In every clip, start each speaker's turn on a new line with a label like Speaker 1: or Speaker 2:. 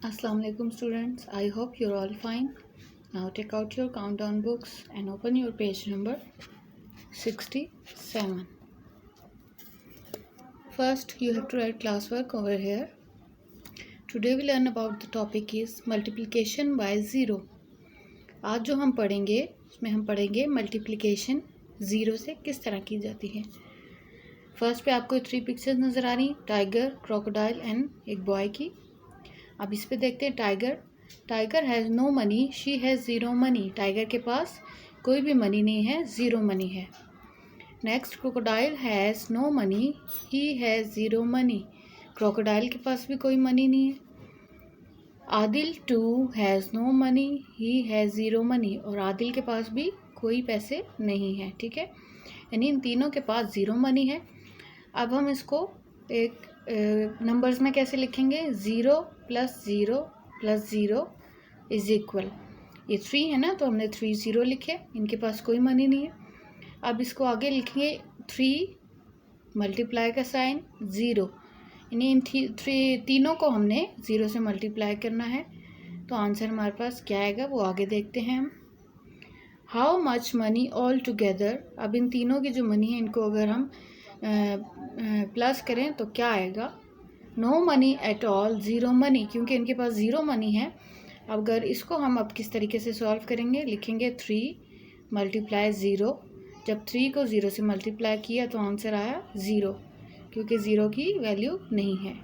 Speaker 1: Assalamu alaikum students. I hope you're all fine. Now take out your countdown books and open your page number 67. First you have to write classwork over here. Today we learn about the topic is multiplication by zero. आज जो हम पढ़ेंगे उसमें हम पढ़ेंगे multiplication zero से किस तरह की जाती है। फर्स्ट पे आपको 3 पिक्चर्स नज़र आ रही, टाइगर, क्रोकोडाइल एंड एक बॉय की। अब इस पे देखते हैं tiger has no money, she has zero money. Tiger के पास कोई भी मनी नहीं है, ज़ीरो मनी है। Next crocodile has no money, he has zero money. Crocodile के पास भी कोई मनी नहीं है। Adil too has no money, he has zero money. और आदिल के पास भी कोई पैसे नहीं है, ठीक है। यानी इन तीनों के पास ज़ीरो मनी है। अब हम इसको एक नंबर्स में कैसे लिखेंगे, zero plus zero is equal, ये 3 है ना, तो हमने 3 ज़ीरो लिखे, इनके पास कोई मनी नहीं है। अब इसको आगे लिखेंगे 3 मल्टीप्लाई का साइन ज़ीरो, यानी इन तीनों को हमने ज़ीरो से मल्टीप्लाई करना है। तो आंसर हमारे पास क्या आएगा वो आगे देखते हैं हम। How much money all together, अब इन तीनों की जो मनी है इनको अगर हम प्लस करें तो क्या आएगा, no money at all, zero money, क्योंकि इनके पास ज़ीरो मनी है। अगर इसको हम अब किस तरीके से सॉल्व करेंगे, लिखेंगे 3 मल्टीप्लाई ज़ीरो। जब 3 को ज़ीरो से मल्टीप्लाई किया तो आंसर आया ज़ीरो, क्योंकि ज़ीरो की वैल्यू नहीं है।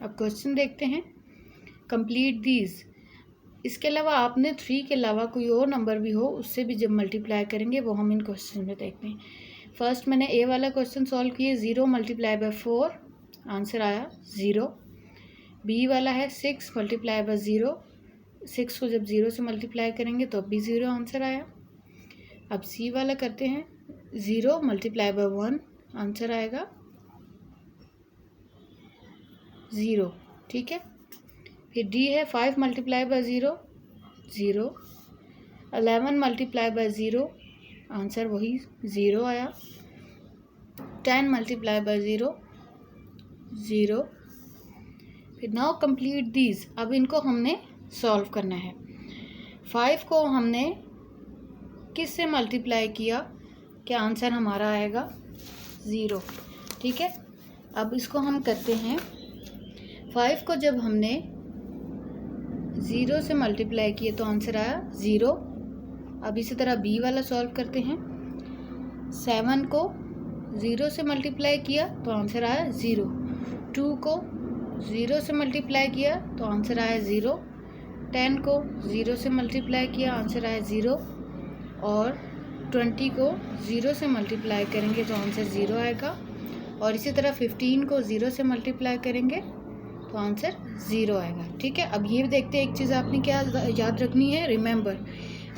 Speaker 1: अब क्वेश्चन देखते हैं, कंप्लीट दीज। इसके अलावा आपने 3 के अलावा कोई और नंबर भी हो उससे भी जब मल्टीप्लाई करेंगे वो हम इन क्वेश्चन में देखते हैं। फर्स्ट मैंने ए वाला क्वेश्चन सॉल्व किए, 0 मल्टीप्लाई बाय 4, आंसर आया ज़ीरो। बी वाला है 6 मल्टीप्लाई बाय ज़ीरो, 6 को जब ज़ीरो से मल्टीप्लाई करेंगे तो अब भी ज़ीरो आंसर आया। अब सी वाला करते हैं, 0 मल्टीप्लाई बाय 1, आंसर आएगा ज़ीरो, ठीक है। फिर डी है 5 multiply by zero, 11 multiply by zero, answer वही ज़ीरो आया। 10 मल्टीप्लाई बाय ज़ीरो, ज़ीरो। फिर नाउ कंप्लीट दीज, अब इनको हमने सॉल्व करना है। 5 को हमने किस से मल्टीप्लाई किया, क्या आंसर हमारा आएगा ज़ीरो, ठीक है। अब इसको हम करते हैं, 5 को जब हमने ज़ीरो से मल्टीप्लाई किए तो आंसर आया ज़ीरो। अब इसी तरह बी वाला सॉल्व करते हैं, 7 को ज़ीरो से मल्टीप्लाई किया तो आंसर आया ज़ीरो। 2 को ज़ीरो से मल्टीप्लाई किया तो आंसर आया ज़ीरो। 10 को ज़ीरो से मल्टीप्लाई किया, आंसर आया ज़ीरो। और 20 को ज़ीरो से मल्टीप्लाई करेंगे तो आंसर ज़ीरो आएगा। और इसी तरह 15 को ज़ीरो से मल्टीप्लाई करेंगे तो आंसर ज़ीरो आएगा, ठीक है। अब ये देखते हैं एक चीज़ आपने क्या याद रखनी है, remember,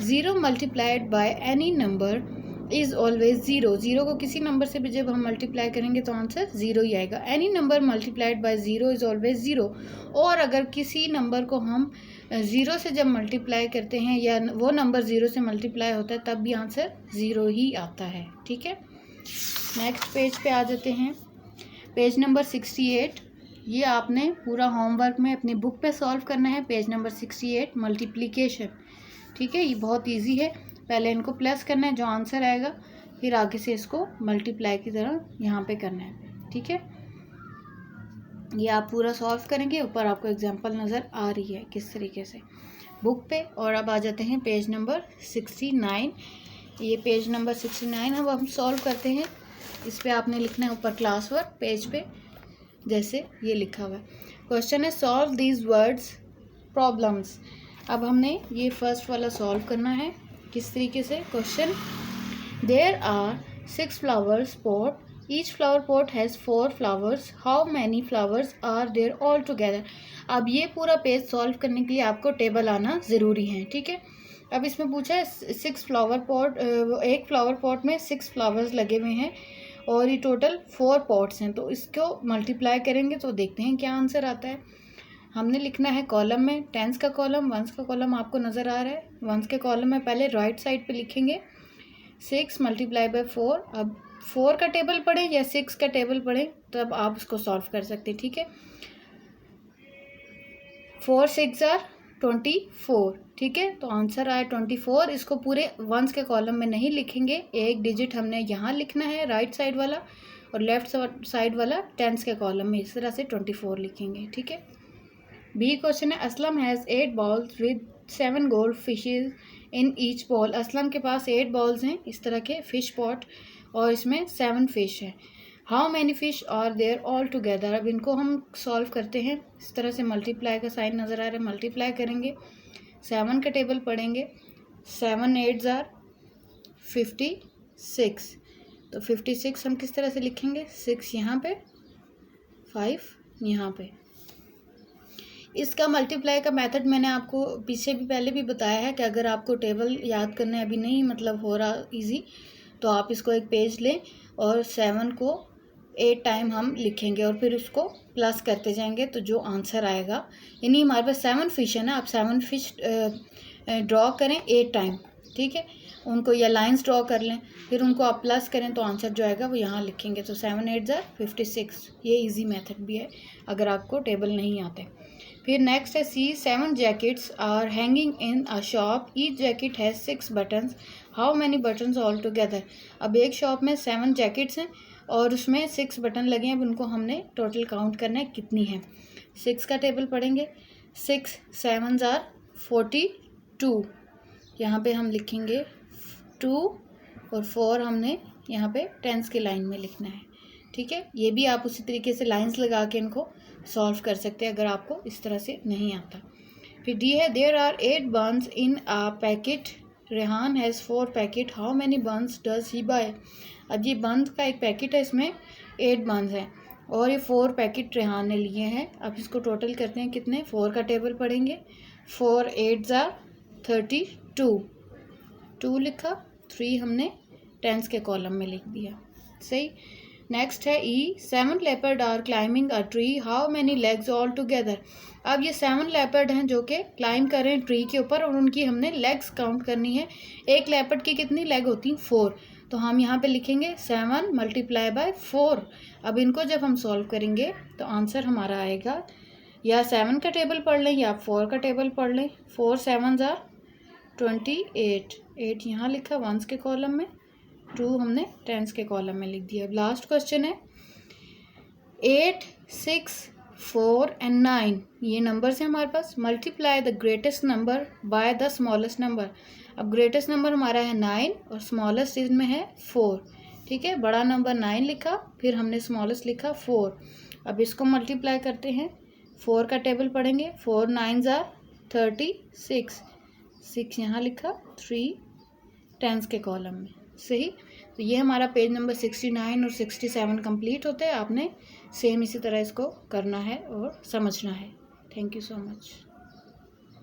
Speaker 1: zero multiplied by any number is always zero. Zero को किसी नंबर से भी जब हम मल्टीप्लाई करेंगे तो आंसर ज़ीरो ही आएगा। Any number multiplied by zero is always zero. और अगर किसी नंबर को हम ज़ीरो से जब मल्टीप्लाई करते हैं या वो नंबर ज़ीरो से मल्टीप्लाई होता है तब भी आंसर ज़ीरो ही आता है, ठीक है। नेक्स्ट पेज पे आ जाते हैं, पेज नंबर 68। ये आपने पूरा होमवर्क में अपनी बुक पे सॉल्व करना है, पेज नंबर 68 मल्टीप्लिकेशन, ठीक है। ये बहुत इजी है, पहले इनको प्लस करना है, जो आंसर आएगा फिर आगे से इसको मल्टीप्लाई की तरह यहाँ पे करना है, ठीक है। ये आप पूरा सॉल्व करेंगे, ऊपर आपको एग्जांपल नज़र आ रही है किस तरीके से बुक पे। और अब आ जाते हैं पेज नंबर 69। ये पेज नंबर 69 अब हम सॉल्व करते हैं। इस पर आपने लिखना है ऊपर क्लास वर्क पेज पे, जैसे ये लिखा हुआ है। क्वेश्चन है सॉल्व दीज वर्ड्स प्रॉब्लम्स। अब हमने ये फर्स्ट वाला सॉल्व करना है, किस तरीके से। Question, there are 6 flowers pot, each flower pot has 4 flowers, how many flowers are there all together. अब ये पूरा पेज सॉल्व करने के लिए आपको टेबल आना ज़रूरी है, ठीक है। अब इसमें पूछा है 6 फ्लावर पॉट, एक फ्लावर पॉट में 6 फ्लावर्स लगे हुए हैं और ये टोटल 4 पॉट्स हैं, तो इसको मल्टीप्लाई करेंगे तो देखते हैं क्या आंसर आता है। हमने लिखना है कॉलम में, टेंस का कॉलम, वंस का कॉलम आपको नज़र आ रहा है। वंस के कॉलम में पहले राइट साइड पे लिखेंगे 6 मल्टीप्लाई बाय 4। अब 4 का टेबल पढ़ें या 6 का टेबल पढ़ें तब आप उसको सॉल्व कर सकते हैं, ठीक है। 4 6 आर 24, ठीक है। तो आंसर आया 24। इसको पूरे वंस के कॉलम में नहीं लिखेंगे, एक डिजिट हमने यहाँ लिखना है राइट साइड वाला, और लेफ्ट साइड वाला टेंस के कॉलम में इस तरह से 24 लिखेंगे, ठीक है। बी क्वेश्चन है, Aslam has 8 balls with 7 gold fishes in each ball. Aslam के पास 8 बॉल्स हैं इस तरह के फिश पॉट, और इसमें 7 फिश है। How many fish are there all together. अब इनको हम सॉल्व करते हैं। इस तरह से मल्टीप्लाई का साइन नज़र आ रहा है, मल्टीप्लाई करेंगे, 7 का टेबल पढ़ेंगे, 7 8 आर 56। तो 56 हम किस तरह से लिखेंगे, 6 यहाँ पे, 5 यहाँ पे। इसका मल्टीप्लाई का मेथड मैंने आपको पीछे भी पहले भी बताया है कि अगर आपको टेबल याद करने अभी नहीं मतलब हो रहा इजी, तो आप इसको एक पेज लें और 7 को 8 टाइम हम लिखेंगे और फिर उसको प्लस करते जाएंगे, तो जो आंसर आएगा, यानी हमारे पास 7 फिश है ना, आप 7 फिश ड्रॉ करें 8 टाइम, ठीक है, उनको या लाइंस ड्रॉ कर लें, फिर उनको आप प्लस करें तो आंसर जो आएगा वो यहाँ लिखेंगे। तो 7 8 आर 56, ये इजी मेथड भी है अगर आपको टेबल नहीं आते। फिर नेक्स्ट है C, 7 jackets are hanging in a shop, each jacket has 6 buttons, how many buttons all together. अब एक शॉप में 7 जैकेट्स हैं और उसमें 6 बटन लगे हैं, अब उनको हमने टोटल काउंट करना है कितनी है। 6 का टेबल पढ़ेंगे, 6 7 आर 42, यहाँ पे हम लिखेंगे 2 और 4 हमने यहाँ पे टेंस की लाइन में लिखना है, ठीक है। ये भी आप उसी तरीके से लाइंस लगा के इनको सॉल्व कर सकते हैं अगर आपको इस तरह से नहीं आता। फिर डी है, there are 8 buns in a packet, Rehan has 4 packet, how many buns does he buy. अब ये बंस का एक पैकेट है, इसमें 8 बंस हैं और ये 4 पैकेट रेहान ने लिए हैं। अब इसको टोटल करते हैं कितने, 4 का टेबल पढ़ेंगे, 4 8 आर 32, 2 लिखा, 3 हमने टेंस के कॉलम में लिख दिया, सही। नेक्स्ट है E, 7 leopard are climbing a tree, how many legs all together. अब ये 7 लेपर्ड हैं जो कि क्लाइंब कर रहे हैं ट्री के ऊपर, और उनकी हमने लेग्स काउंट करनी है। एक लेपर्ड की कितनी लेग होती हैं, 4, तो हम यहाँ पे लिखेंगे 7 मल्टीप्लाई बाय 4। अब इनको जब हम सॉल्व करेंगे तो आंसर हमारा आएगा, या 7 का टेबल पढ़ लें या 4 का टेबल पढ़ लें, 4 7 आर 28, 8 यहाँ लिखा वंस के कॉलम में, 2 हमने टेंस के कॉलम में लिख दिया। लास्ट क्वेश्चन है, 8 6 4 एंड 9, ये नंबर्स हैं हमारे पास, multiply the greatest number by the smallest number. अब ग्रेटेस्ट नंबर हमारा है 9 और स्मॉलेस्ट इसमें है 4, ठीक है। बड़ा नंबर 9 लिखा, फिर हमने स्मॉलेस्ट लिखा 4। अब इसको मल्टीप्लाई करते हैं, 4 का टेबल पढ़ेंगे, 4 9 आर 36, 6 यहाँ लिखा, 3 टेंस के कॉलम में, सही। तो ये हमारा पेज नंबर 69 और 67 कंप्लीट होते हैं। आपने सेम इसी तरह इसको करना है और समझना है। Thank you so much.